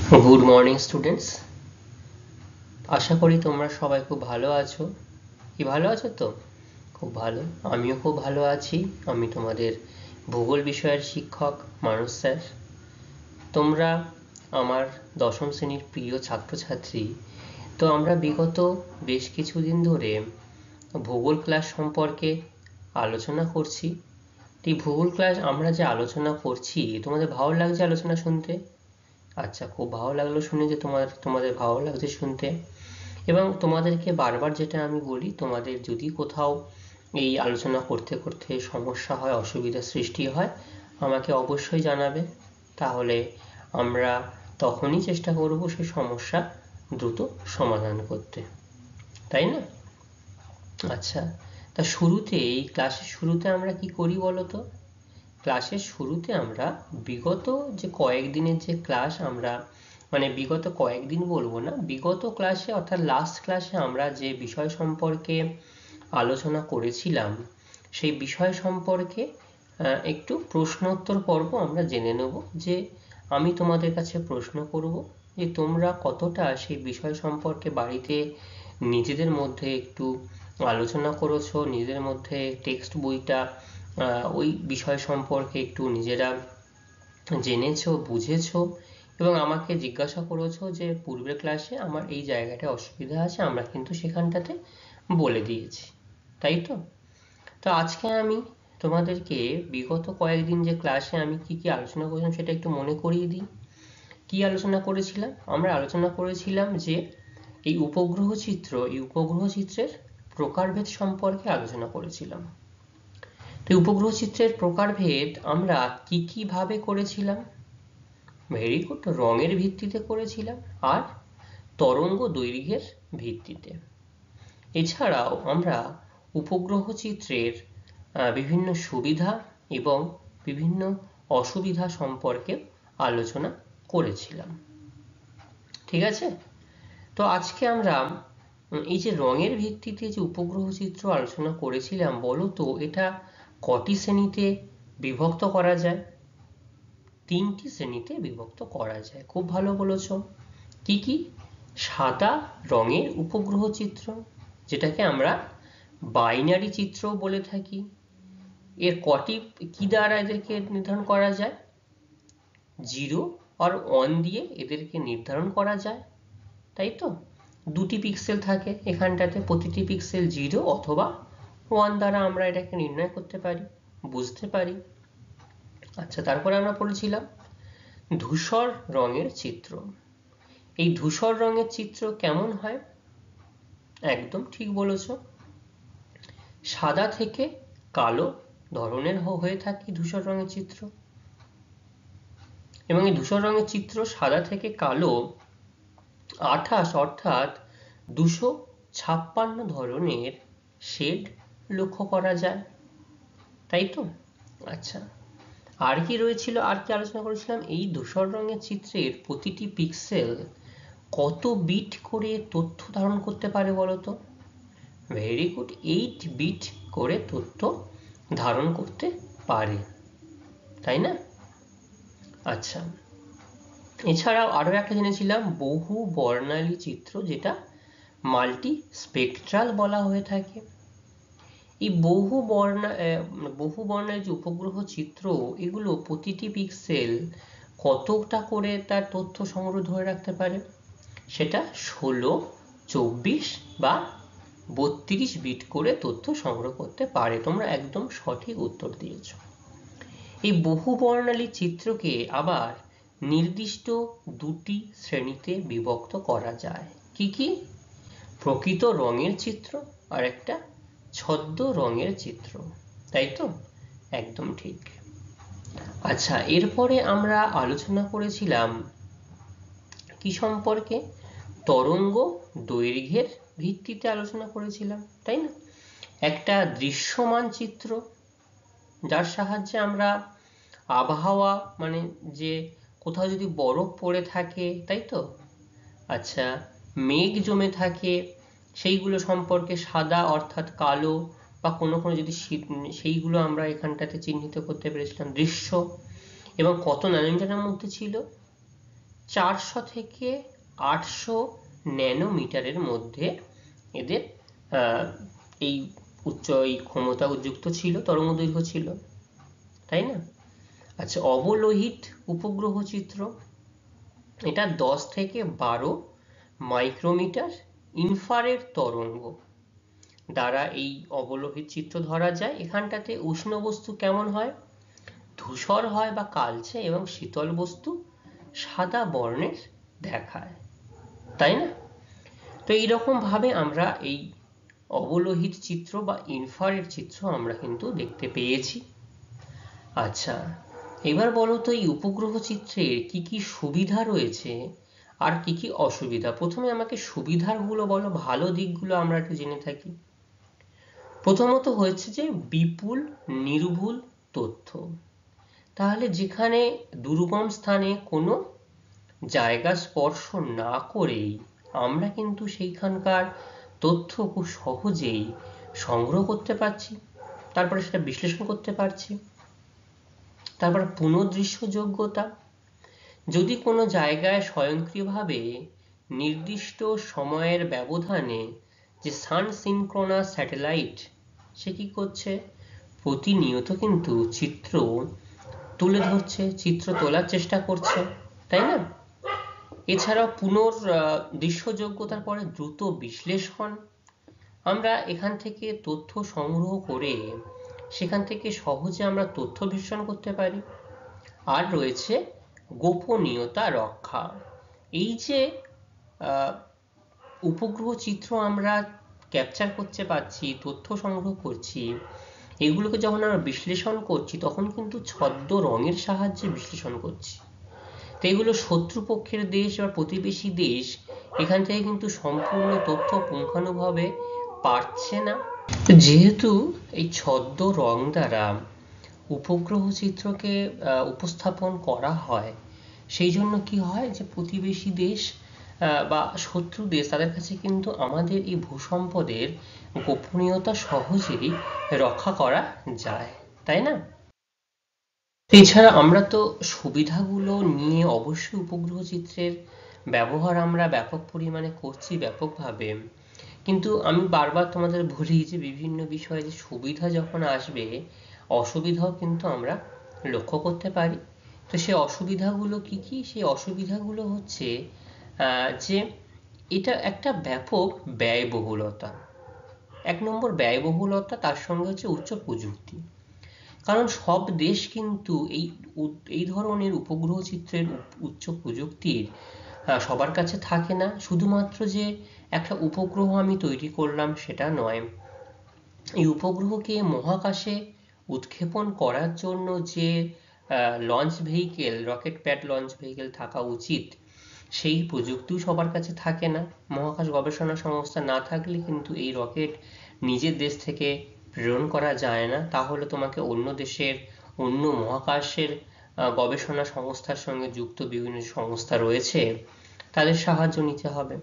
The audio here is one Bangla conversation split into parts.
Good morning students. आशा करी তোমরা সবাই খুব ভালো আছো। কি ভালো আছো তো? খুব ভালো। আমিও খুব ভালো আছি। আমি তোমাদের ভূগোল বিষয়ের শিক্ষক মানস স্যার। তোমরা আমার দশম শ্রেণীর প্রিয় ছাত্রছাত্রী। তো আমরা বিগত বেশ কিছুদিন ধরে ভূগোল ক্লাস সম্পর্কে আলোচনা করছি। এই ভূগোল ক্লাস আমরা যে আলোচনা করছি, তোমাদের ভালো লাগছে আলোচনা শুনতে? আচ্ছা, খুব ভালো লাগলো শুনে যে তোমাদের ভালো লাগছে শুনতে। এবং তোমাদেরকে বারবার যেটা আমি বলি, তোমাদের যদি কোথাও এই আলোচনা করতে করতে সমস্যা হয়, অসুবিধার সৃষ্টি হয়, আমাকে অবশ্যই জানাবে। তাহলে আমরা তখনই চেষ্টা করব সেই সমস্যা দ্রুত সমাধান করতে, তাই না? আচ্ছা, তা শুরুতে এই ক্লাসের শুরুতে আমরা কি করি বলো তো? ক্লাসের শুরুতে আমরা বিগত যে কয়েকদিনের যে ক্লাস আমরা বিগত কয়েকদিন বলবো না, বিগত ক্লাসে অর্থাৎ লাস্ট ক্লাসে আমরা যে বিষয় সম্পর্কে আলোচনা করেছিলাম সেই বিষয় সম্পর্কে একটু প্রশ্নোত্তর পর্ব আমরা জেনে নেব। যে আমি তোমাদের কাছে প্রশ্ন করব যে তোমরা কতটা সেই বিষয় সম্পর্কে বাড়িতে নিজেদের মধ্যে একটু আলোচনা করেছো, নিজেদের মধ্যে টেক্সট বইটা ওই বিষয় সম্পর্কে একটু নিজেরা জেনেছো, বুঝেছো এবং আমাকে জিজ্ঞাসা করেছো যে পূর্বের ক্লাসে আমার এই জায়গাটা অসুবিধা আছে, আমরা কিন্তু সেখানটাতে বলে দিয়েছি, তাই তো? তো আজকে আমি তোমাদেরকে বিগত কয়েকদিন যে ক্লাসে আমি কি কি আলোচনা করেছিলাম সেটা একটু মনে করিয়ে দিই। কি আলোচনা করেছিলাম? আমরা আলোচনা করেছিলাম যে এই উপগ্রহ চিত্রের প্রকারভেদ সম্পর্কে আলোচনা করেছিলাম। তো উপগ্রহ চিত্রের প্রকারভেদ আমরা কি কি ভাবে করেছিলাম? ভেরি গুড, রঙের ভিত্তিতে করেছিলাম আর তরঙ্গ দৈর্ঘ্যের ভিত্তিতে। এছাড়াও আমরা উপগ্রহ চিত্রের বিভিন্ন সুবিধা এবং বিভিন্ন অসুবিধা সম্পর্কে আলোচনা করেছিলাম। ঠিক আছে? তো আজকে আমরা এই যে রঙের ভিত্তিতে যে উপগ্রহ চিত্র আলোচনা করেছিলাম, বলো তো এটা কটি শ্রেণীতে বিভক্ত করা যায়? 3টি শ্রেণীতে বিভক্ত করা যায়। খুব ভালো বলেছ। কি কি? সাদা রঙের উপগ্রহ চিত্র, যেটাকে আমরা বাইনারি চিত্র বলে থাকি। এর কটি কি দ্বারা এদেরকে নির্ধারণ করা যায়? 0 আর 1 দিয়ে এদেরকে নির্ধারণ করা যায়, তাই তো? 2টি পিক্সেল থাকে এখানটাতে, প্রতিটি পিক্সেল 0 অথবা 1 দ্বারা আমরা এটাকে নির্ণয় করতে পারি, বুঝতে পারি। আচ্ছা, তারপরে আমরা পড়েছিলাম ধূসর রঙের চিত্র। এই ধূসর রঙের চিত্র কেমন হয়? একদম ঠিক বলেছ, সাদা থেকে কালো ধরনের হয়ে থাকে ধূসর রঙের চিত্র। এবং এই ধূসর রঙের চিত্র সাদা থেকে কালো 28 অর্থাৎ 256 ধরনের শেড লক্ষ্য করা যায়, তাই তো? আচ্ছা, আর কি রয়েছিল, আর কি আলোচনা করেছিলাম? এই ধূসর রঙের চিত্রের প্রতিটি পিক্সেল কত বিট করে তথ্য ধারণ করতে পারে বলতো? ভেরি গুড, 8 বিট করে তথ্য ধারণ করতে পারে, তাই না? আচ্ছা, এছাড়াও আরো একটা জেনেছিলাম বহু বর্ণালী চিত্র, যেটা মাল্টি স্পেকট্রাল বলা হয়ে থাকে। এই বহু বর্ণালী যে উপগ্রহ চিত্র, এগুলো প্রতিটি পিক্সেল কতটা করে তার তথ্য সংগ্রহ ধরে রাখতে পারে? সেটা 16, 24 বা 32 বিট করে তথ্য সংগ্রহ করতে পারে। তোমরা একদম সঠিক উত্তর দিয়েছ। এই বহু বর্ণালী চিত্রকে আবার নির্দিষ্ট 2টি শ্রেণীতে বিভক্ত করা যায়। কি কি? প্রকৃত রঙের চিত্র আর একটা ছদ্ম রঙের চিত্র, তাই তো? একদম ঠিক। আচ্ছা, এরপরে আমরা আলোচনা করেছিলাম কি সম্পর্কে? তরঙ্গ দৈর্ঘ্যের ভিত্তিতে আলোচনা করেছিলাম, তাই না? একটা দৃশ্যমান চিত্র যার সাহায্যে আমরা আবহাওয়া, যে কোথাও যদি বরফ পড়ে থাকে, তাই তো? আচ্ছা, মেঘ জমে থাকে, সেইগুলো সম্পর্কে সাদা অর্থাৎ কালো বা কোনো কোনো যদি সেইগুলো আমরা এখানটাতে চিহ্নিত করতে পেরেছিলাম দৃশ্য। এবং কত ন্যানোমিটারের মধ্যে ছিল? 400 থেকে 800 ন্যানোমিটারের মধ্যে এদের এই ক্ষমতা যুক্ত ছিল, তরঙ্গ দৈর্ঘ্য ছিল, তাই না? আচ্ছা, অবলোহিত উপগ্রহ চিত্র, এটা 10 থেকে 12 মাইক্রোমিটার ইনফ্রারেড তরঙ্গ দ্বারা এই অবলোহিত চিত্র ধরা যায়। এখানটাতে উষ্ণ বস্তু কেমন হয়? ধূসর হয় বা কালচে, এবং শীতল বস্তু সাদা বর্ণের দেখায়, তাই না? তো এইরকম ভাবে আমরা এই অবলোহিত চিত্র বা ইনফ্রারেড চিত্র আমরা কিন্তু দেখতে পেয়েছি। আচ্ছা, এবার বলো তো এই উপগ্রহ চিত্রের কি কি সুবিধা রয়েছে আর কি কি অসুবিধা? প্রথমে আমাকে সুবিধাগুলো বলো, ভালো দিকগুলো আমরা একটু জেনে থাকি। প্রথমত হয়েছে যে বিপুল নির্ভুল তথ্য। তাহলে যেখানে দুর্গম স্থানে কোনো জায়গা স্পর্শ না করেই আমরা কিন্তু সেইখানকার তথ্য খুব সহজেই সংগ্রহ করতে পারছি, তারপরে সেটা বিশ্লেষণ করতে পারছি। তারপরে পুনঃদৃশ্যযোগ্যতা, যদি কোনো জায়গায় স্বয়ংক্রিয়ভাবে নির্দিষ্ট সময়ের ব্যবধানে যে সান সিনক্রোনাস স্যাটেলাইট সে কি করছে? প্রতিনিয়ত কিন্তু চিত্র তুলে ধরছে, চিত্র তোলার চেষ্টা করছে, তাই না? এছাড়াও দৃশ্যযোগ্যতার পরে দ্রুত বিশ্লেষণ, আমরা এখান থেকে তথ্য সংগ্রহ করে সেখান থেকে সহজে আমরা তথ্য বিশ্লেষণ করতে পারি। আর রয়েছে গোপনীয়তা রক্ষা। এই যে উপগ্রহ চিত্র আমরা ক্যাপচার করতে পারছি, তথ্য সংগ্রহ করছি, এগুলোকে যখন আমরা বিশ্লেষণ করছি তখন কিন্তু ছদ্ম রঙের সাহায্যে বিশ্লেষণ করছি। তো এগুলো শত্রুপক্ষের দেশ বা প্রতিবেশী দেশ এখান থেকে কিন্তু সম্পূর্ণ তথ্য পুঙ্খানুভাবে পাচ্ছে না। যেহেতু এই ছদ্ম রং দ্বারা উপগ্রহ চিত্রকে উপস্থাপন করা হয়, সেই জন্য কি হয় যে প্রতিবেশী দেশ বা শত্রু দেশ তাদের কাছে কিন্তু আমাদের এই ভূসম্পদের গোপনীয়তা সহজেই রক্ষা করা যায়, তাই না? এছাড়া আমরা তো সুবিধাগুলো নিয়ে অবশ্যই উপগ্রহ চিত্রের ব্যবহার আমরা ব্যাপক পরিমাণে করছি, ব্যাপকভাবে। কিন্তু আমি বারবার তোমাদের বলি যে বিভিন্ন বিষয়ে যে সুবিধা যখন আসবে অসুবিধাও কিন্তু আমরা লক্ষ্য করতে পারি। তো সেই অসুবিধাগুলো কি কি? সেই অসুবিধাগুলো হচ্ছে যে এটা একটা ব্যাপক ব্যয়বহুলতা। 1 নম্বর ব্যয়বহুলতা, তার সঙ্গে হচ্ছে উচ্চ প্রযুক্তি। কারণ সব দেশ কিন্তু এই ধরনের উপগ্রহ চিত্রের উচ্চ প্রযুক্তির সবার কাছে থাকে না। শুধুমাত্র যে একটা উপগ্রহ আমি তৈরি করলাম সেটা নয়, এই উপগ্রহকে মহাকাশে উৎক্ষেপণ করার জন্য যে launch vehicle, rocket pad launch vehicle থাকা উচিত, সেই প্রযুক্তিও সবার কাছে থাকে না। মহাকাশ গবেষণা সংস্থা না থাকলে কিন্তু এই রকেট নিজের দেশ থেকে প্রেরণ করা যায় না। তাহলে তোমাকে অন্য দেশের অন্য মহাকাশের গবেষণা সংস্থার সঙ্গে যুক্ত বিভিন্ন সংস্থা রয়েছে তাদের সাহায্য নিতে হবে।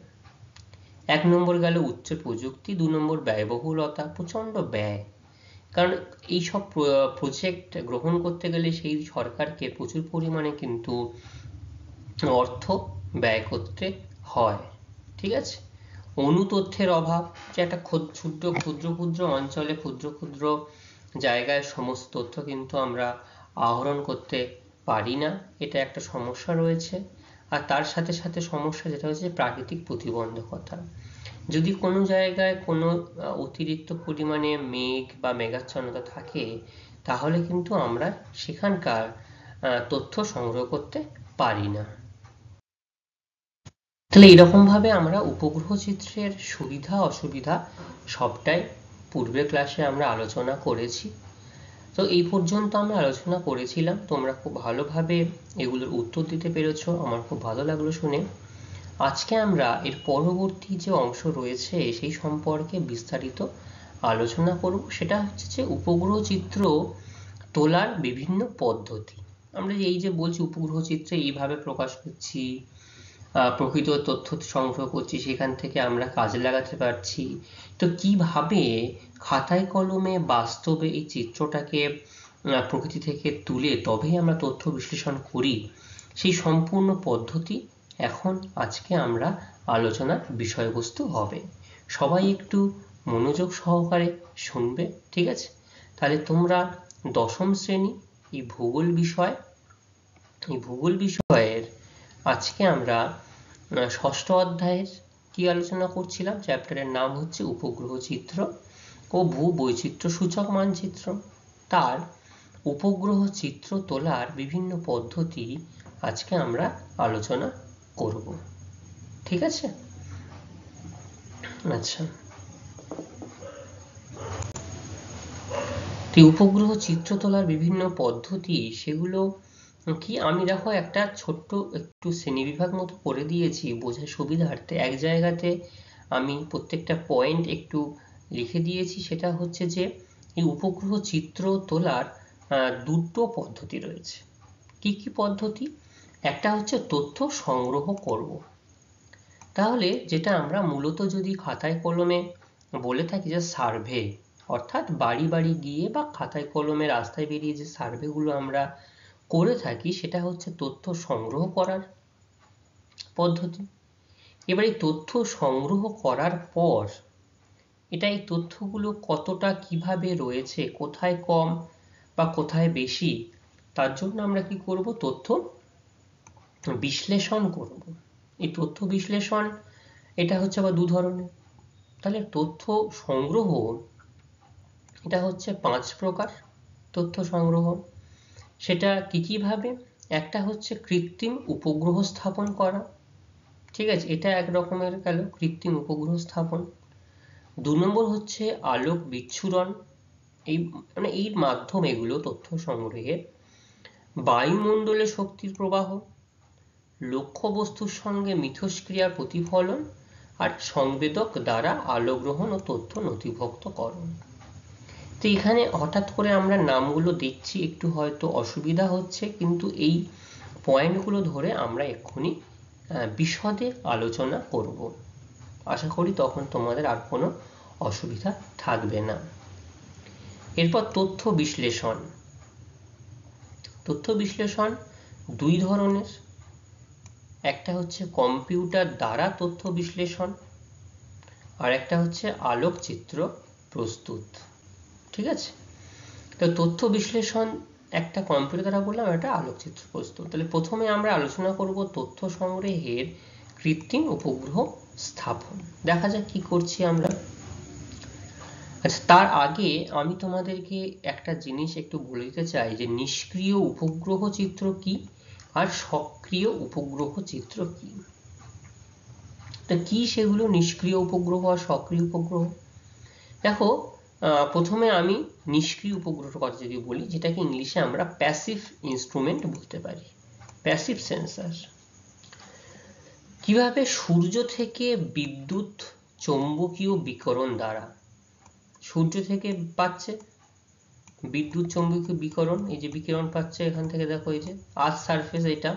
1 নম্বর গেল উচ্চ প্রযুক্তি, 2 নম্বর ব্যয়বহুলতা, প্রচন্ড ব্যয়। কারণ এইসব প্রজেক্ট গ্রহণ করতে গেলে সেই সরকারকে প্রচুর পরিমাণে কিন্তু অর্থ ব্যয় করতে হয়, ঠিক আছে? অনুতথ্যের অভাব, যে একটা ক্ষুদ্র ক্ষুদ্র ক্ষুদ্র অঞ্চলে ক্ষুদ্র ক্ষুদ্র জায়গায় সমস্ত তথ্য কিন্তু আমরা আহরণ করতে পারি না, এটা একটা সমস্যা রয়েছে। আর তার সাথে সাথে সমস্যা যেটা হচ্ছে প্রাকৃতিক প্রতিবন্ধকতা। যদি কোনো জায়গায় কোনো অতিরিক্ত পরিমাণে মেঘ বা মেঘাচ্ছন্নতা থাকে তাহলে কিন্তু আমরা সেখানকার তথ্য সংগ্রহ করতে পারি না। তাহলে এরকম ভাবে আমরা উপগ্রহ চিত্রের সুবিধা অসুবিধা সবটাই পূর্বের ক্লাসে আমরা আলোচনা করেছি। তো এই পর্যন্ত আমরা আলোচনা করেছিলাম, তোমরা খুব ভালোভাবে এগুলোর উত্তর দিতে পেরেছো, আমার খুব ভালো লাগলো শুনে। আজকে আমরা এর পরবর্তী যে অংশ রয়েছে সেই সম্পর্কে বিস্তারিত আলোচনা করব। সেটা হচ্ছে যে উপগ্রহ চিত্র তোলার বিভিন্ন পদ্ধতি। আমরা এই যে বলছি উপগ্রহ চিত্রে এইভাবে প্রকাশ করছি, প্রকৃত তথ্য সংগ্রহ করছি, সেখান থেকে আমরা কাজে লাগাতে পারছি। তো কিভাবে খাতায় কলমে বাস্তবে এই চিত্রটাকে প্রকৃতি থেকে তুলে তবেই আমরা তথ্য বিশ্লেষণ করি, সেই সম্পূর্ণ পদ্ধতি এখন আজকে আমরা আলোচনার বিষয়বস্তু হবে, সবাই একটু মনোযোগ সহকারে শুনবে, ঠিক আছে? তাহলে তোমরা দশম শ্রেণী এই ভূগোল বিষয়ের আজকে আমরা ষষ্ঠ অধ্যায়ের কি আলোচনা করছিলাম, চ্যাপ্টারের নাম হচ্ছে উপগ্রহ চিত্র ও ভূ বৈচিত্র্য সূচক মানচিত্র। তার উপগ্রহ চিত্র তোলার বিভিন্ন পদ্ধতি আজকে আমরা আলোচনা করব, ঠিক আছে? আচ্ছা, উপগ্রহ চিত্র তোলার বিভিন্ন পদ্ধতি সেগুলো কি, আমি দেখো একটা ছোট্ট একটু শ্রেণীবিভাগ মতো করে দিয়েছি বোঝার সুবিধার্থে। এক জায়গাতে আমি প্রত্যেকটা পয়েন্ট একটু লিখে দিয়েছি, সেটা হচ্ছে যে এই উপগ্রহ চিত্র তোলার দুটো পদ্ধতি রয়েছে। কি কি পদ্ধতি? একটা হচ্ছে তথ্য সংগ্রহ করব, তাহলে যেটা আমরা মূলত যদি খাতায় কলমে বলে থাকি যে সার্ভে, অর্থাৎ বাড়ি বাড়ি গিয়ে বা খাতায় কলমে রাস্তায় বেরিয়ে যে সার্ভেগুলো আমরা করে থাকি, সেটা হচ্ছে তথ্য সংগ্রহ করার পদ্ধতি। এবার এই তথ্য সংগ্রহ করার পর এই তথ্যগুলো কতটা কিভাবে রয়েছে, কোথায় কম বা কোথায় বেশি, তার জন্য আমরা কি করব? তথ্য বিশ্লেষণ করব। এই তথ্য বিশ্লেষণ এটা হচ্ছে আবার দু ধরনের। তাহলে তথ্য সংগ্রহ এটা হচ্ছে 5 প্রকার তথ্য সংগ্রহ। সেটা কি কি ভাবে? একটা হচ্ছে কৃত্রিম উপগ্রহ স্থাপন করা, ঠিক আছে, এটা এক রকমের গেল কৃত্রিম উপগ্রহ স্থাপন। 2 নম্বর হচ্ছে আলোক বিচ্ছুরণ, এর মাধ্যমে এগুলো তথ্য সংগ্রহের। বায়ুমণ্ডলে শক্তির প্রবাহ, লক্ষ্যবস্তুর সঙ্গে মিথস্ক্রিয়ার প্রতিফলন, আর সংবেদক দ্বারা আলো গ্রহণ ও তথ্য নথিভুক্তকরণ। তো এখানে হঠাৎ করে আমরা নামগুলো দেখছি, একটু হয়তো অসুবিধা হচ্ছে, কিন্তু এই পয়েন্টগুলো ধরে আমরা এক্ষুনি বিশদে আলোচনা করব। আশা করি তখন তোমাদের আর কোনো অসুবিধা থাকবে না। এরপর তথ্য বিশ্লেষণ। তথ্য বিশ্লেষণ 2 ধরনের। একটা হচ্ছে কম্পিউটার দ্বারা তথ্য বিশ্লেষণ, আর একটা হচ্ছে আলোকচিত্র প্রস্তুত, ঠিক আছে? তো তথ্য বিশ্লেষণ একটা কম্পিউটার দ্বারা বললাম, একটা আলোকচিত্র প্রস্তুত। তাহলে প্রথমে আমরা আলোচনা করব তথ্য সংগ্রহের কৃত্রিম উপগ্রহ স্থাপন। দেখা যাক কি করছি আমরা। আচ্ছা, তার আগে আমি তোমাদেরকে একটা জিনিস একটু বলে দিতে চাই যে নিষ্ক্রিয় উপগ্রহ চিত্র কি আর সক্রিয় উপগ্রহ চিত্র কি। তা কি সেগুলো নিষ্ক্রিয় উপগ্রহ আর সক্রিয় উপগ্রহ? দেখো, প্রথমে আমি নিষ্ক্রিয় উপগ্রহের কথা যদি বলি, যেটাকে ইংলিশে আমরা প্যাসিভ ইনস্ট্রুমেন্ট বলতে পারি, প্যাসিভ সেন্সর। কিভাবে? সূর্য থেকে বিদ্যুৎ চৌম্বকীয় বিকিরণ দ্বারা, সূর্য থেকে পাচ্ছে বিদ্যুৎ চৌম্বকীয় বিকিরণ, এই যে বিকিরণ পাচ্ছে এখান থেকে, দেখো এই যে আর্থ সারফেস, এটা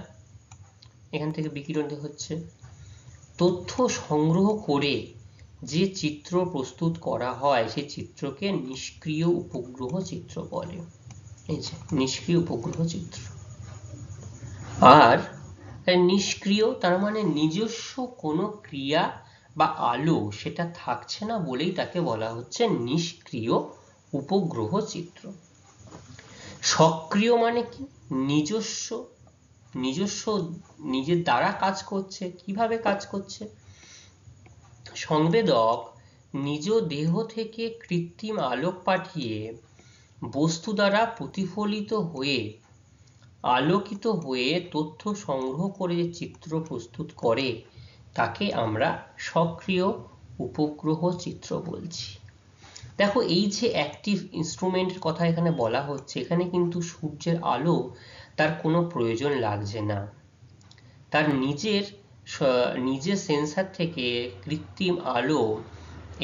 এখান থেকে বিকিরণ হচ্ছে। তথ্য সংগ্রহ করে যে চিত্র প্রস্তুত করা হয় সেই চিত্রকে নিষ্ক্রিয় উপগ্রহ চিত্র বলে। এই যে নিষ্ক্রিয় উপগ্রহ চিত্র। আর নিষ্ক্রিয় তার মানে নিজস্ব কোনো ক্রিয়া বা আলো সেটা থাকছে না বলেই তাকে বলা হচ্ছে নিষ্ক্রিয় উপগ্রহ চিত্র। সক্রিয় মানে কি? নিজস্ব নিজের দ্বারা কাজ করছে। কিভাবে কাজ করছে? সংবেদক নিজ দেহ থেকে কৃত্রিম আলোক পাঠিয়ে বস্তু দ্বারা প্রতিফলিত হয়ে আলোকিত হয়ে তথ্য সংগ্রহ করে যে চিত্র প্রস্তুত করে তাকে আমরা সক্রিয় উপগ্রহ চিত্র বলছি। দেখো, এই যে অ্যাক্টিভ ইনস্ট্রুমেন্টের কথা এখানে বলা হচ্ছে, এখানে কিন্তু সূর্যের আলো তার কোনো প্রয়োজন লাগছে না। তার নিজের সেন্সার থেকে কৃত্রিম আলো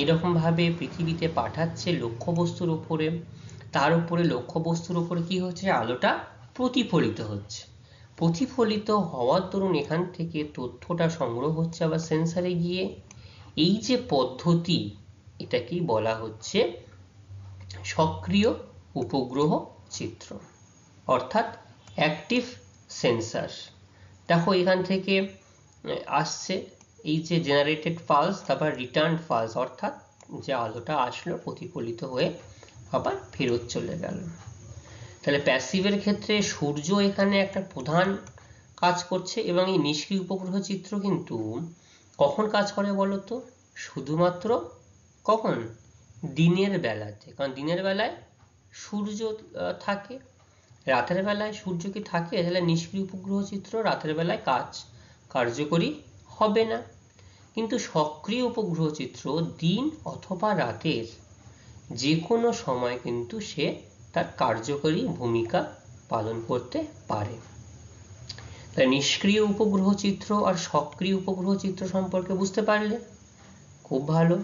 এরকম ভাবে পৃথিবীতে পাঠাচ্ছে লক্ষ্যবস্তুর উপরে, তার উপরে লক্ষ্যবস্তুর উপরে কি হচ্ছে? আলোটা প্রতিফলিত হচ্ছে। প্রতিফলিত হওয়ার দরুন এখান থেকে তথ্যটা সংগ্রহ হচ্ছে আবার সেন্সারে গিয়ে। এই যে পদ্ধতি, এটাকেই বলা হচ্ছে সক্রিয় উপগ্রহ চিত্র, অর্থাৎ অ্যাক্টিভ সেন্সার। দেখো, এখান থেকে আসছে, এই যে জেনারেটেড পালস, তারপর রিটার্ন পালস, অর্থাৎ যে আলোটা আসলো প্রতিফলিত হয়ে আবার ফেরত চলে গেল। তাহলে প্যাসিভের ক্ষেত্রে সূর্য এখানে একটা প্রধান কাজ করছে, এবং এই নিষ্ক্রিয় উপগ্রহ চিত্র কিন্তু কখন কাজ করে বলতো? শুধুমাত্র কখন? দিনের বেলাতে, কারণ দিনের বেলায় সূর্য থাকে, রাতের বেলায় সূর্য কি থাকে? তাহলে নিষ্ক্রিয় উপগ্রহ চিত্র রাতের বেলায় কার্যকরী হবে না। কিন্তু সক্রিয় উপগ্রহ চিত্র দিন অথবা রাতের যে কোনো সময় কিন্তু সে তার কার্যকরী ভূমিকা পালন করতে পারে। তাই নিষ্ক্রিয় উপগ্রহ চিত্র আর সক্রিয় উপগ্রহ চিত্র সম্পর্কে বুঝতে পারলে? খুব ভালো।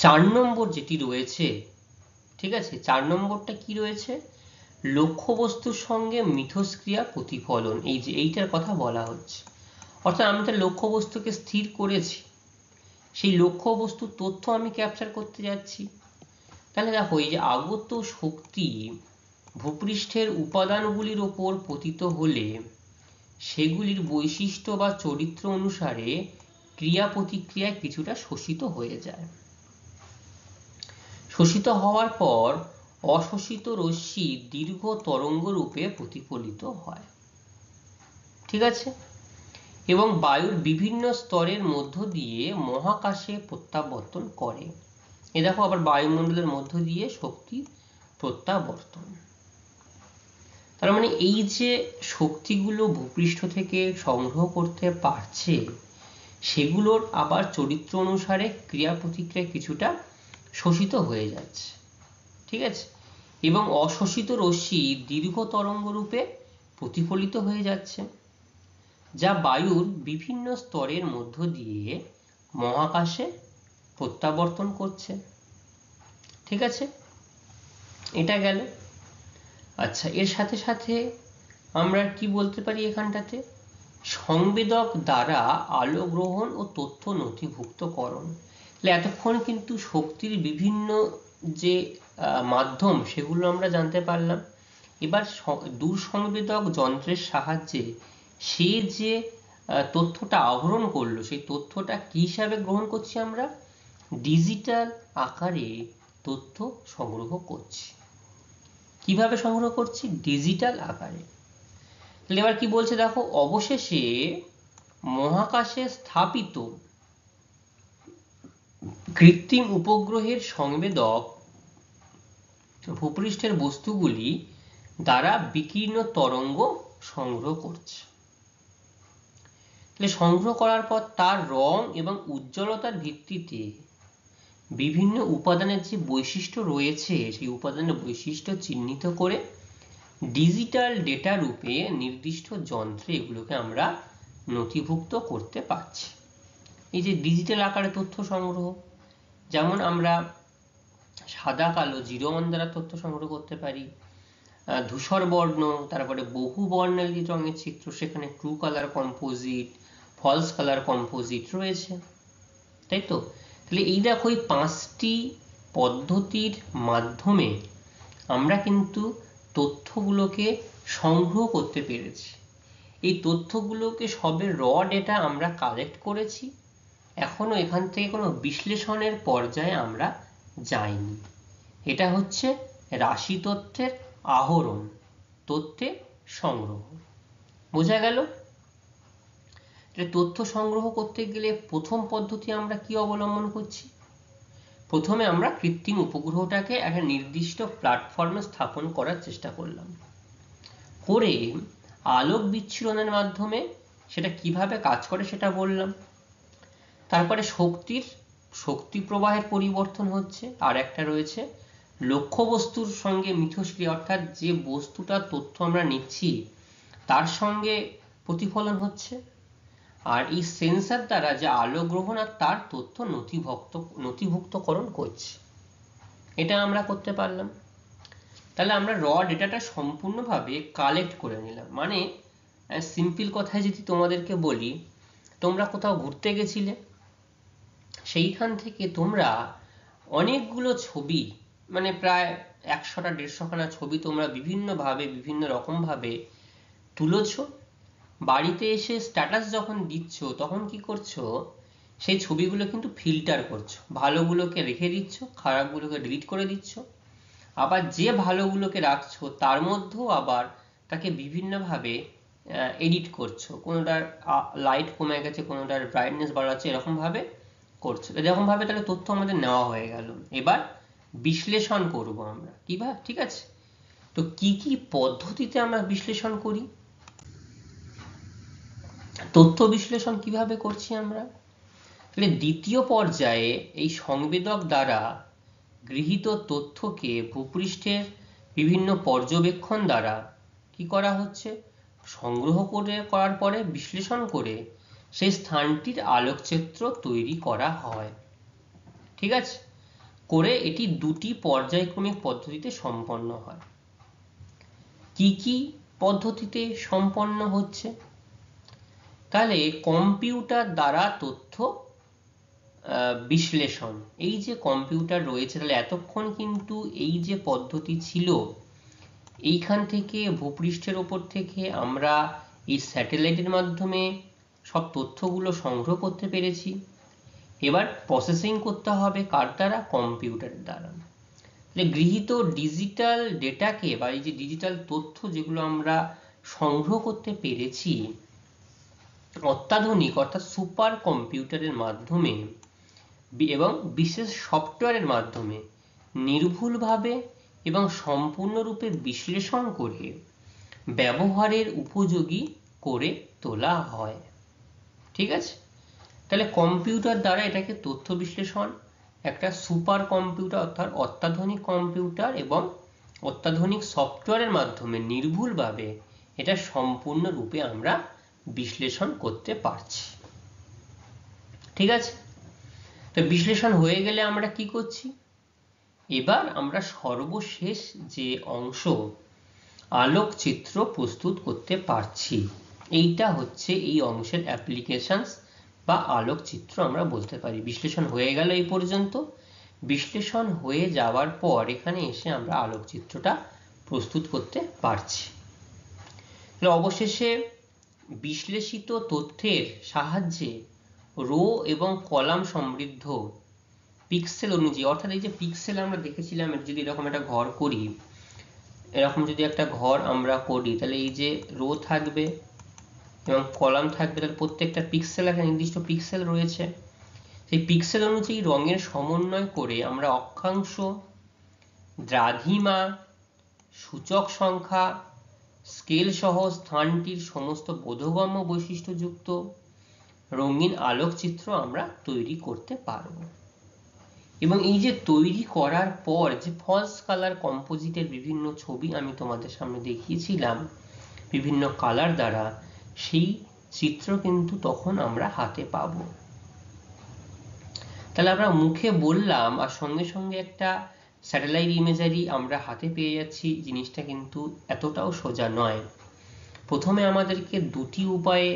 4 নম্বর যেটি রয়েছে, ঠিক আছে, 4 নম্বরটা কি রয়েছে, লক্ষ্যবস্তুর সঙ্গে মিথস্ক্রিয়া প্রতিফলন, এই যে এইটার কথা বলা হচ্ছে। অর্থাৎ আমি তো লক্ষ্যবস্তুকে স্থির করেছি, সেই লক্ষ্যবস্তুর তথ্য আমি ক্যাপচার করতে যাচ্ছি। তাহলে দেখো, এই যে আগত শক্তি ভূপৃষ্ঠের উপাদানগুলির ওপর পতিত হলে সেগুলির বৈশিষ্ট্য বা চরিত্র অনুসারে ক্রিয়া প্রতিক্রিয়ায় কিছুটা শোষিত হয়ে যায়। শোষিত হওয়ার পর অশোষিত রশ্মি দীর্ঘ তরঙ্গ রূপে প্রতিফলিত হয়, ঠিক আছে, এবং বায়ুর বিভিন্ন স্তরের মধ্য দিয়ে মহাকাশে প্রত্যাবর্তন করে। এ দেখো, আবার বায়ুমণ্ডলের মধ্য দিয়ে শক্তি প্রত্যাবর্তন। তার মানে এই যে শক্তিগুলো ভূপৃষ্ঠ থেকে সংগ্রহ করতে পারছে, সেগুলোর আবার চরিত্র অনুসারে ক্রিয়া প্রতিক্রিয়া কিছুটা শোষিত হয়ে যাচ্ছে, ঠিক আছে, এবং অশোষিত রশ্মি দীর্ঘ তরঙ্গ রূপে প্রতিফলিত হয়ে যাচ্ছে, যা বায়ুর বিভিন্ন স্তরের মধ্য দিয়ে মহাকাশে প্রত্যাবর্তন করছে, ঠিক আছে, এটা গেল। আচ্ছা, এর সাথে সাথে আমরা কি বলতে পারি এখানটাতে, সংবেদক দ্বারা আলো গ্রহণ ও তথ্য নথিভুক্তকরণ। এতক্ষণ কিন্তু শক্তির বিভিন্ন যে মাধ্যম সেগুলো আমরা জানতে পারলাম। এবার দূরসংবেদক যন্ত্রের সাহায্যে সে যে তথ্যটা আহরণ করলো, সেই তথ্যটা কি হিসাবে গ্রহণ করছি আমরা, ডিজিটাল আকারে তথ্য সংগ্রহ করছি। কিভাবে সংগ্রহ করছি, ডিজিটাল আকারে। তাহলে এবার কি বলছে দেখো, অবশেষে মহাকাশে স্থাপিত কৃত্রিম উপগ্রহের সংবেদক ভূপৃষ্ঠের বস্তুগুলি দ্বারা বিকীর্ণ তরঙ্গ সংগ্রহ করছে। তাহলে সংগ্রহ করার পর তার রং এবং উজ্জ্বলতার ভিত্তিতে বিভিন্ন উপাদানের যে বৈশিষ্ট্য রয়েছে, সেই উপাদানের বৈশিষ্ট্য চিহ্নিত করে ডিজিটাল ডেটা রূপে নির্দিষ্ট যন্ত্রে এগুলোকে আমরা নথিভুক্ত করতে পারছি। এই যে ডিজিটাল আকারে তথ্য সংগ্রহ, যেমন আমরা সাদা কালো 0 1 দ্বারা তথ্য সংগ্রহ করতে পারি, ধূসর বর্ণ, তারপরে বহু বর্ণের রঙের চিত্র, সেখানে true colour composite, false colour composite রয়েছে, তাই তো। তাহলে এই দেখো, এই 5টি পদ্ধতির মাধ্যমে আমরা কিন্তু তথ্যগুলোকে সংগ্রহ করতে পেরেছি। এই তথ্যগুলোকে সবে র ডেটা আমরা কালেক্ট করেছি, এখনো এখান থেকে কোনো বিশ্লেষণের পর্যায়ে আমরা যাইনি। এটা হচ্ছে রাশি তথ্যের আহরণ, তথ্যের সংগ্রহ। বোঝা গেল? তথ্য সংগ্রহ করতে গেলে প্রথম পদ্ধতি আমরা কি অবলম্বন করছি, প্রথমে আমরা কৃত্রিম উপগ্রহটাকে একটা নির্দিষ্ট প্ল্যাটফর্মে স্থাপন করার চেষ্টা করলাম, করে আলোক বিচ্ছুরণের মাধ্যমে সেটা কিভাবে কাজ করে সেটা বললাম। তারপরে শক্তি প্রবাহের পরিবর্তন হচ্ছে, আর একটা রয়েছে লক্ষ্যবস্তুর সঙ্গে মিথস্ক্রিয়া, অর্থাৎ যে বস্তুটা তথ্য আমরা নিচ্ছি তার সঙ্গে প্রতিফলন হচ্ছে, আর এই সেন্সর দ্বারা যে আলো গ্রহণ আর তার তথ্য নথিভুক্তকরণ করছে, এটা আমরা করতে পারলাম। তাহলে আমরা র ডেটাটা সম্পূর্ণভাবে কালেক্ট করে নিলাম। মানে সিম্পল কথায় যদি তোমাদেরকে বলি, তোমরা কোথাও ঘুরতে গেছিলে, সেইখান থেকে তোমরা অনেকগুলো ছবি, মানে প্রায় 100টা 150খানা ছবি তোমরা বিভিন্নভাবে বিভিন্ন রকমভাবে তুলেছ। বাড়িতে এসে স্ট্যাটাস যখন দিচ্ছ তখন কি করছো, সেই ছবিগুলো কিন্তু ফিল্টার করছো, ভালোগুলোকে রেখে দিচ্ছ, খারাপগুলোকে ডিলিট করে দিচ্ছ, আবার যে ভালোগুলোকে রাখছো তার মধ্যেও আবার তাকে বিভিন্নভাবে এডিট করছো, কোনোটার লাইট কমে গেছে, কোনোটার ব্রাইটনেস বাড়াচ্ছে, এরকম ভাবে করছো। এরকম ভাবে তাহলে তথ্য আমাদের নেওয়া হয়ে গেল। এবার বিশ্লেষণ করব আমরা কিভাবে, ঠিক আছে। তো কি কি পদ্ধতিতে আমরা বিশ্লেষণ করি, তথ্য বিশ্লেষণ কিভাবে করছি আমরা, তাহলে দ্বিতীয় পর্যায়ে এই সংবেদক দ্বারা গৃহীত তথ্যকে ভূপৃষ্ঠের বিভিন্ন পর্যবেক্ষণ দ্বারা কি করা হচ্ছে, সংগ্রহ করার পরে বিশ্লেষণ করে সেই স্থানটির আলোকচিত্র তৈরি করা হয়, ঠিক আছে। করে এটি দুটি পর্যায়ক্রমিক পদ্ধতিতে সম্পন্ন হয়। কি কি পদ্ধতিতে সম্পন্ন হচ্ছে? তাহলে কম্পিউটার দ্বারা তথ্য বিশ্লেষণ। এই যে কম্পিউটার রয়েছে, তাহলে এতক্ষণ কিন্তু এই যে পদ্ধতি ছিল, এইখান থেকে ভূপৃষ্ঠের ওপর থেকে আমরা এই স্যাটেলাইটের মাধ্যমে সব তথ্যগুলো সংগ্রহ করতে পেরেছি। এবার প্রসেসিং করতে হবে কার দ্বারা? কম্পিউটারের দ্বারা। গৃহীত ডিজিটাল ডেটাকে বা এই যে ডিজিটাল তথ্য যেগুলো আমরা সংগ্রহ করতে পেরেছি অত্যাধুনিক অর্থাৎ সুপার কম্পিউটারের মাধ্যমে এবং বিশেষ সফটওয়্যারের মাধ্যমে নির্ভুলভাবে এবং সম্পূর্ণরূপে বিশ্লেষণ করে ব্যবহারের উপযোগী করে তোলা হয়। ঠিক আছে, তাহলে কম্পিউটার দ্বারা এটাকে তথ্য বিশ্লেষণ, একটা সুপার কম্পিউটার অর্থাৎ অত্যাধুনিক কম্পিউটার এবং অত্যাধুনিক সফটওয়্যারের মাধ্যমে নির্ভুলভাবে এটা সম্পূর্ণরূপে আমরা বিশ্লেষণ করতে পারছি। ঠিক আছে, তো বিশ্লেষণ হয়ে গেলে আমরা কি করছি? এবার আমরা সর্বশেষ যে অংশ আলোকচিত্র প্রস্তুত করতে পারছি, এইটা হচ্ছে এই অংশের অ্যাপ্লিকেশনস বা আলোকচিত্র আমরা বলতে পারি। বিশ্লেষণ হয়ে গেল এই পর্যন্ত। বিশ্লেষণ হয়ে যাওয়ার পর এখানে এসে আমরা আলোকচিত্রটা প্রস্তুত করতে পারছি। অবশেষে বিশ্লেষিত তথ্যের সাহায্যে রো এবং কলাম সমৃদ্ধ পিক্সেল অনুযায়ী, অর্থাৎ এই যে পিক্সেল আমরা দেখেছিলাম, যদি এরকম একটা ঘর করি, এরকম যদি একটা ঘর আমরা করি, তাহলে এই যে রো থাকবে এবং কলাম থাকবে, তাহলে প্রত্যেকটা পিক্সেল একটা নির্দিষ্ট পিক্সেল রয়েছে। সেই পিক্সেল অনুযায়ী রঙের সমন্বয় করে আমরা অক্ষাংশ, দ্রাঘিমা, সূচক সংখ্যা, স্কেল সহ স্থানটির সমস্ত বোধগম্য বৈশিষ্ট্যযুক্ত রঙিন আলোকচিত্র আমরা তৈরি করতে পারব। এবং এই যে তৈরি করার পর যে ফলস কালার কম্পোজিটের বিভিন্ন ছবি আমি তোমাদের সামনে দেখিয়েছিলাম বিভিন্ন কালার দ্বারা, সেই চিত্র কিন্তু তখন আমরা হাতে পাব। তাহলে আমরা মুখে বললাম আর সঙ্গে সঙ্গে একটা স্যাটেলাইট ইমেজারি আমরা হাতে পেয়ে যাচ্ছি, জিনিসটা কিন্তু এতটাও সোজা নয়। প্রথমে আমাদেরকে দুটি উপায়ে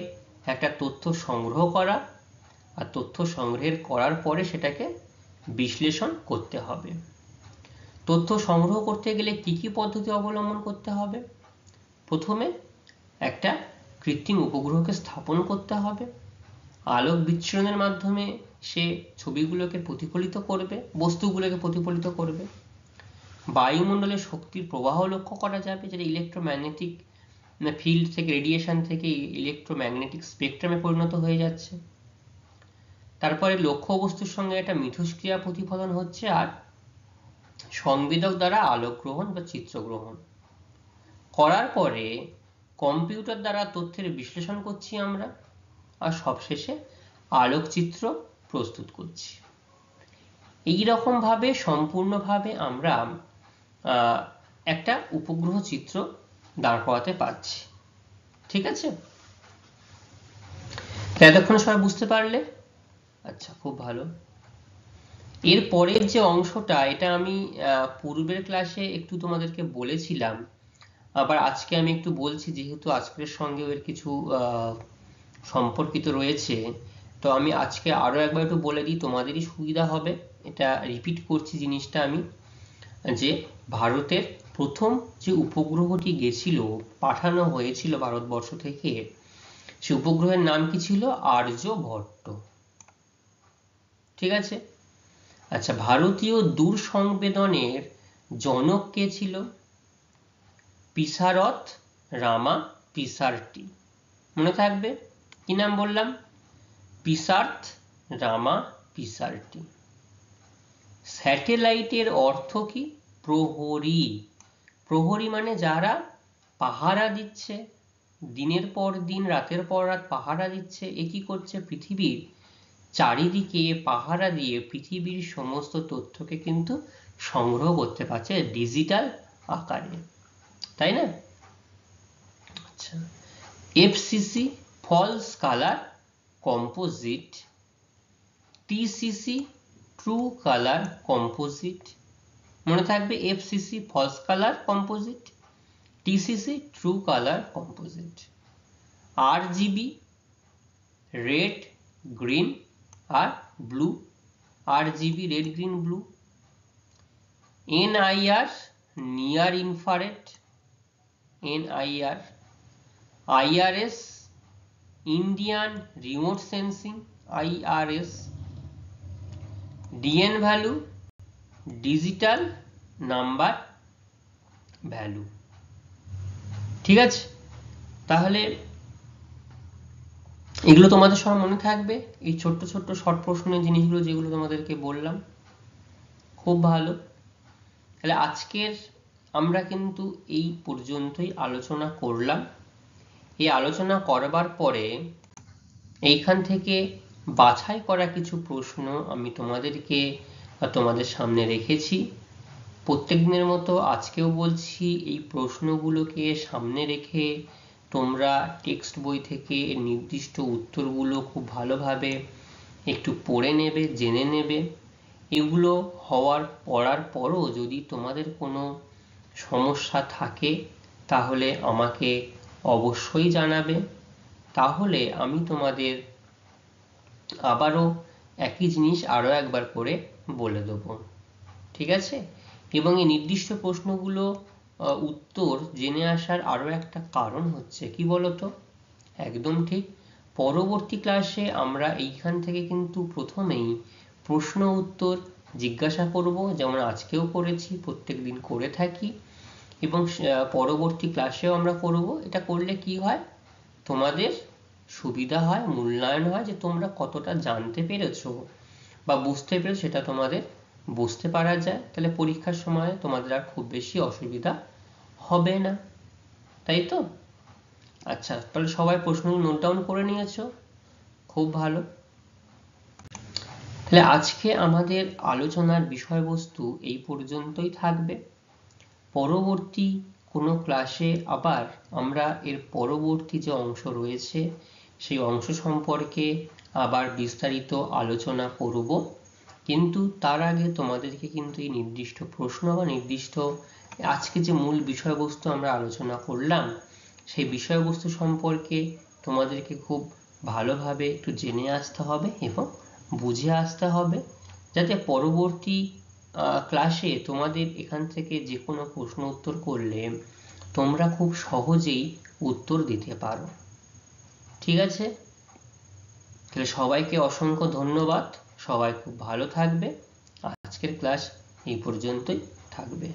একটা তথ্য সংগ্রহ করা, আর তথ্য সংগ্রহের করার পরে সেটাকে বিশ্লেষণ করতে হবে। তথ্য সংগ্রহ করতে গেলে কি কি পদ্ধতি অবলম্বন করতে হবে? প্রথমে একটা কৃত্রিম উপগ্রহকে স্থাপন করতে হবে। আলোক বিচ্ছুরণের মাধ্যমে সে ছবিগুলোকে প্রতিফলিত করবে, বস্তুগুলোকে প্রতিফলিত করবে। বায়ুমণ্ডলে শক্তির প্রবাহ লক্ষ্য করা যাবে, যেটা ইলেকট্রোম্যাগনেটিক ফিল্ড থেকে, রেডিয়েশন থেকে ইলেকট্রোম্যাগনেটিক স্পেকট্রামে পরিণত হয়ে যাচ্ছে। তারপরে লক্ষ্য বস্তুর সঙ্গে একটা মিথস্ক্রিয়া প্রতিফলন হচ্ছে, আর সংবেদক দ্বারা আলোক গ্রহণ বা চিত্রগ্রহণ করার পরে কম্পিউটার দ্বারা তথ্যের বিশ্লেষণ করছি আমরা, আর সবশেষে আলোকচিত্র প্রস্তুত করছি। এইরকম ভাবে সম্পূর্ণভাবে আমরা একটা উপগ্রহ চিত্র দাঁড় করাতে পারছি। ঠিক আছে, এতক্ষণ সবাই বুঝতে পারলে? আচ্ছা, খুব ভালো। এর পরের যে অংশটা, এটা আমি পূর্বের ক্লাসে একটু তোমাদেরকে বলেছিলাম, আবার আজকে আমি একটু বলছি, যেহেতু আজকের সঙ্গেও এর কিছু সম্পর্কিত রয়েছে। তো আমি আজকে আরো একবার একটু বলে দিই, তোমাদেরই সুবিধা হবে। এটা রিপিট করছি জিনিসটা আমি, যে ভারতের প্রথম যে উপগ্রহটি গেছিল, পাঠানো হয়েছিল ভারতবর্ষ থেকে, সে উপগ্রহের নাম কি ছিল? আর্যভট্ট। ঠিক আছে, আচ্ছা, ভারতীয় দূর সংবেদনের জনক কে ছিল? পিসারথ রামা পিসারটি। মনে থাকবে কি নাম বললাম? পিসার্থ রামা পিসারটি। স্যাটেলাইটের অর্থ কি? প্রহরী। প্রহরী মানে যারা পাহারা দিচ্ছে, দিনের পর দিন রাতের পর রাত পাহারা দিচ্ছে। এ কি করছে? পৃথিবীর চারিদিকে পাহারা দিয়ে পৃথিবীর সমস্ত তথ্যকে কিন্তু সংগ্রহ করতে পারছে ডিজিটাল আকারে, তাই না? আচ্ছা, FCC false colour composite, TCC true colour composite, মনে থাকবে FCC false colour composite, TCC true colour composite, RGB red green আর blue, RGB red green blue, NIR near infrared, NIR, IRS Indian remote sensing, IRS, DN value digital number value. ঠিক আছে, তাহলে এগুলো তোমাদের সব মনে থাকবে, এই ছোট্ট ছোট্ট শর্ট প্রশ্নের জিনিসগুলো যেগুলো তোমাদেরকে বললাম। খুব ভালো, তাহলে আজকের আমরা কিন্তু এই পর্যন্তই আলোচনা করলাম। এই আলোচনা করবার পরে এইখান থেকে বাছাই করা কিছু প্রশ্ন আমি তোমাদেরকে তোমাদের সামনে রেখেছি। প্রত্যেক দিনের মতো আজকেও বলছি, এই প্রশ্নগুলোকে সামনে রেখে তোমরা টেক্সট বই থেকে নির্দিষ্ট উত্তরগুলো খুব ভালোভাবে একটু পড়ে নেবে, জেনে নেবে। এগুলো পড়ার পরও যদি তোমাদের কোনো সমস্যা থাকে তাহলে আমাকে অবশ্যই জানাবে, তাহলে আমি তোমাদের আবারও একই জিনিস আরো একবার করে বলে দেবো। ঠিক আছে, এবং এই নির্দিষ্ট প্রশ্নগুলো উত্তর জেনে আসার আরো একটা কারণ হচ্ছে কি বলতো, একদম ঠিক, পরবর্তী ক্লাসে আমরা এইখান থেকে কিন্তু প্রথমেই প্রশ্ন উত্তর জিজ্ঞাসা করব, যেমন আজকেও করেছি, প্রত্যেকদিন করে থাকি, এবং পরবর্তী ক্লাসেও আমরা করব। এটা করলে কি হয়, তোমাদের সুবিধা হয়, মূল্যায়ন হয়, যে তোমরা কতটা জানতে পেরেছো বা বুঝতে পেরেছো সেটা তোমাদের বুঝতে পারা যায়। তাহলে পরীক্ষার সময় তোমাদের আর খুব বেশি অসুবিধা হবে না, তাই তো? আচ্ছা, তাহলে সবাই প্রশ্নগুলো নোট ডাউন করে নিয়েছো, খুব ভালো। তাহলে আজকে আমাদের আলোচনার বিষয়বস্তু এই পর্যন্তই থাকবে। পরবর্তী কোনো ক্লাসে আবার আমরা এর পরবর্তী যে অংশ রয়েছে সেই অংশ সম্পর্কে আবার বিস্তারিত আলোচনা করব, কিন্তু তার আগে তোমাদেরকে কিন্তু এই নির্দিষ্ট প্রশ্ন বা নির্দিষ্ট আজকে যে মূল বিষয়বস্তু আমরা আলোচনা করলাম সেই বিষয়বস্তু সম্পর্কে তোমাদেরকে খুব ভালোভাবে একটু জেনে আসতে হবে এবং বুঝে আসতে হবে, যাতে পরবর্তী ক্লাসে তোমাদের এখান থেকে যে কোনো প্রশ্ন উত্তর করলে তোমরা খুব সহজেই উত্তর দিতে পারো। ঠিক আছে, তাহলে সবাইকে অসংখ্য ধন্যবাদ, সবাই খুব ভালো থাকবে। আজকের ক্লাস এই পর্যন্তই থাকবে।